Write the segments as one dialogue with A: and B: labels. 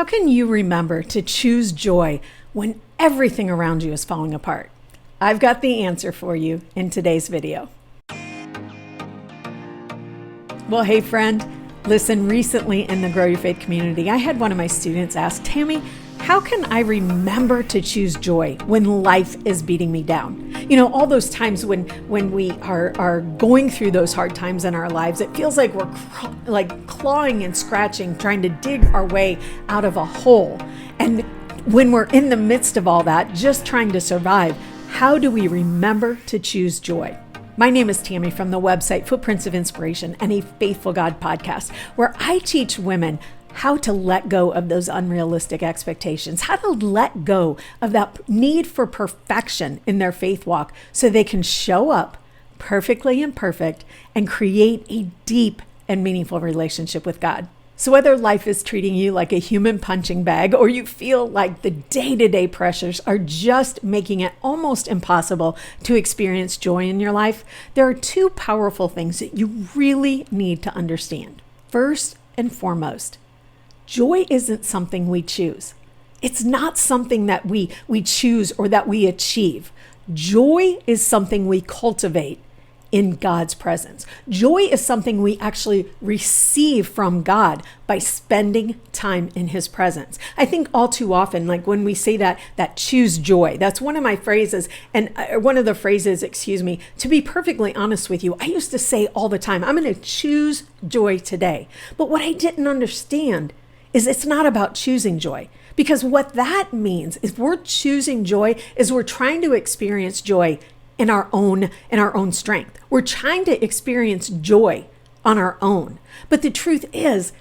A: How can you remember to choose joy when everything around you is falling apart? I've got the answer for you in today's video. Well, hey friend, listen, recently in the Grow Your Faith community, I had one of my students ask, Tammy, how can I remember to choose joy when life is beating me down? You know, all those times when we are going through those hard times in our lives, it feels like we're clawing and scratching, trying to dig our way out of a hole. And when we're in the midst of all that, just trying to survive, how do we remember to choose joy? My name is Tammy from the website Footprints of Inspiration and a Faithful God podcast, where I teach women how to let go of those unrealistic expectations, how to let go of that need for perfection in their faith walk so they can show up perfectly imperfect and create a deep and meaningful relationship with God. So whether life is treating you like a human punching bag or you feel like the day-to-day pressures are just making it almost impossible to experience joy in your life, there are two powerful things that you really need to understand. First and foremost, joy isn't something we choose. It's not something that we choose or that we achieve. Joy is something we cultivate in God's presence. Joy is something we actually receive from God by spending time in His presence. I think all too often, like when we say that choose joy, that's one of my phrases, and one of the phrases, to be perfectly honest with you, I used to say all the time, I'm going to choose joy today. But what I didn't understand is it's not about choosing joy. Because what that means is we're choosing joy is we're trying to experience joy in our own strength. We're trying to experience joy on our own. But the truth is,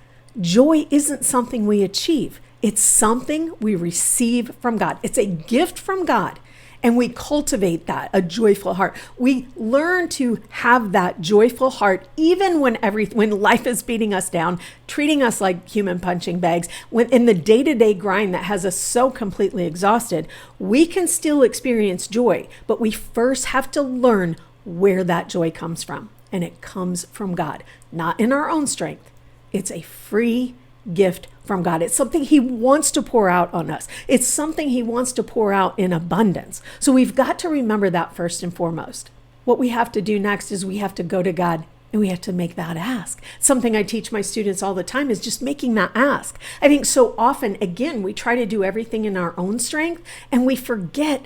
A: joy isn't something we achieve. It's something we receive from God. It's a gift from God. And we cultivate that, a joyful heart. We learn to have that joyful heart even when life is beating us down, treating us like human punching bags. When in the day-to-day grind that has us so completely exhausted, we can still experience joy, but we first have to learn where that joy comes from. And it comes from God, not in our own strength. It's a free gift from God. It's something He wants to pour out on us. It's something He wants to pour out in abundance. So we've got to remember that first and foremost. What we have to do next is we have to go to God and we have to make that ask. Something I teach my students all the time is just making that ask. I think so often, again, we try to do everything in our own strength and we forget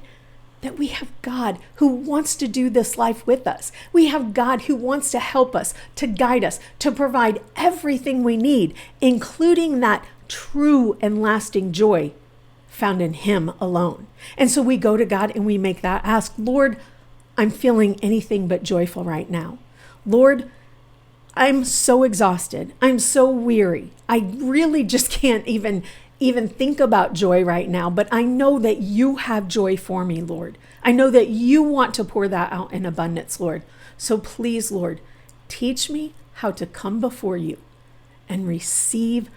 A: that we have God who wants to do this life with us. We have God who wants to help us, to guide us, to provide everything we need, including that true and lasting joy found in Him alone. And so we go to God and we make that ask, Lord, I'm feeling anything but joyful right now. Lord, I'm so exhausted. I'm so weary. I really just can't even think about joy right now, but I know that You have joy for me, Lord. I know that You want to pour that out in abundance, Lord. So please, Lord, teach me how to come before You and receive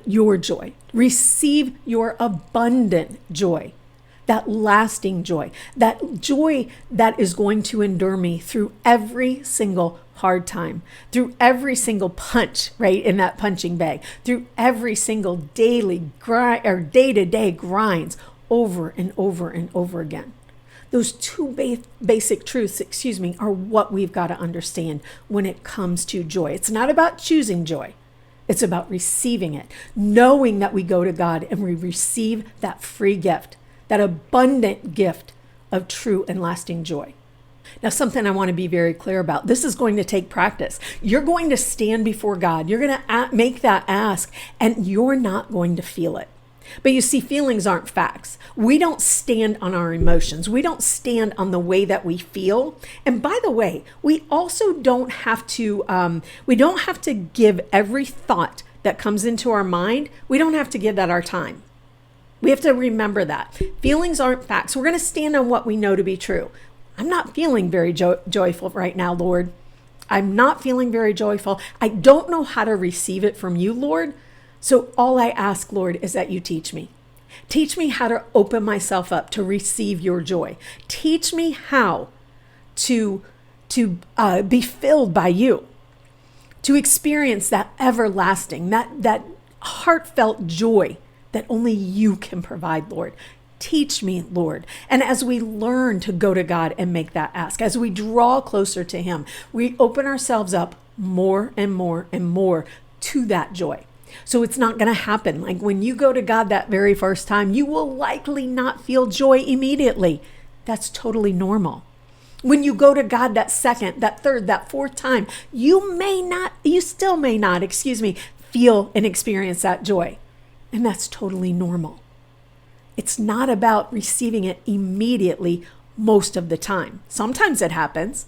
A: Your joy, receive Your abundant joy, that lasting joy, that joy that is going to endure me through every single hard time, through every single punch, right, in that punching bag, through every single daily grind or day-to-day grinds over and over and over again. Those two basic truths, are what we've got to understand when it comes to joy. It's not about choosing joy. It's about receiving it, knowing that we go to God and we receive that free gift, that abundant gift of true and lasting joy. Now, something I want to be very clear about. This is going to take practice. You're going to stand before God. You're going to make that ask, and you're not going to feel it. But you see, feelings aren't facts. We don't stand on our emotions. We don't stand on the way that we feel. And by the way, we also don't have to give every thought that comes into our mind. We don't have to give that our time. We have to remember that. Feelings aren't facts. We're going to stand on what we know to be true. I'm not feeling very joyful right now, Lord. I'm not feeling very joyful. I don't know how to receive it from You, Lord. So all I ask, Lord, is that You teach me. Teach me how to open myself up to receive Your joy. Teach me how to be filled by You, to experience that everlasting, that heartfelt joy that only you can provide, Lord. Teach me, Lord. And as we learn to go to God and make that ask, as we draw closer to him, we open ourselves up more and more and more to that joy. So it's not going to happen. Like when you go to God that very first time, you will likely not feel joy immediately. That's totally normal. When you go to God that second, that third, that fourth time, you still may not, feel and experience that joy. And that's totally normal. It's not about receiving it immediately most of the time. Sometimes it happens,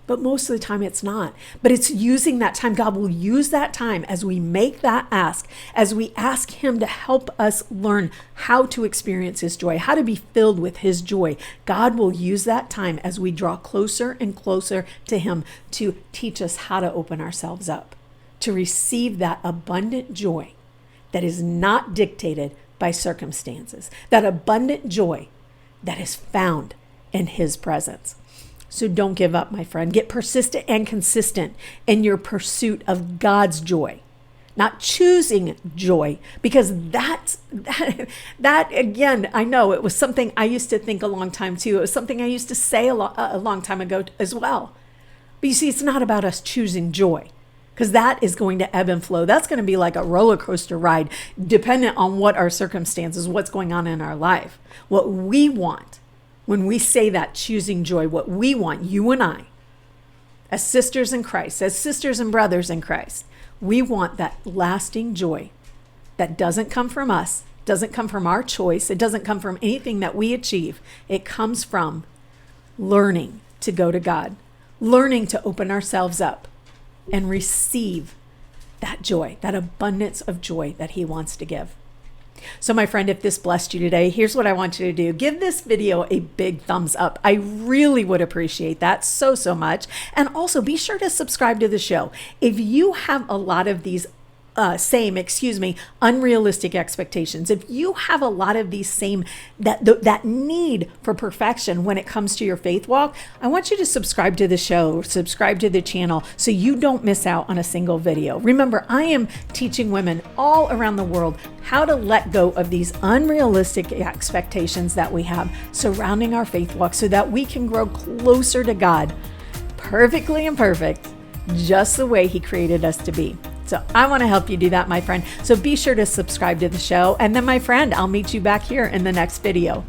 A: but most of the time it's not. But it's using that time. God will use that time as we make that ask, as we ask him to help us learn how to experience his joy, how to be filled with his joy. God will use that time as we draw closer and closer to him to teach us how to open ourselves up, to receive that abundant joy that is not dictated by circumstances, that abundant joy that is found in his presence. So don't give up, my friend. Get persistent and consistent in your pursuit of God's joy, not choosing joy, because that again, I know it was something I used to think a long time too. It was something I used to say a long time ago as well. But you see, it's not about us choosing joy, because that is going to ebb and flow. That's going to be like a roller coaster ride, dependent on what our circumstances, what's going on in our life. What we want, when we say that, choosing joy, what we want, you and I, as sisters in Christ, as sisters and brothers in Christ, we want that lasting joy that doesn't come from us, doesn't come from our choice, it doesn't come from anything that we achieve. It comes from learning to go to God, learning to open ourselves up and receive that joy, that abundance of joy that he wants to give. So my friend, if this blessed you today, here's what I want you to do. Give this video a big thumbs up. I really would appreciate that so much. And also be sure to subscribe to the show. If you have a lot of these unrealistic expectations, if you have a lot of these that need for perfection when it comes to your faith walk, I want you to subscribe to the show, subscribe to the channel so you don't miss out on a single video. Remember, I am teaching women all around the world how to let go of these unrealistic expectations that we have surrounding our faith walk so that we can grow closer to God, perfectly imperfect, just the way he created us to be. So I want to help you do that, my friend. So be sure to subscribe to the show. And then, my friend, I'll meet you back here in the next video.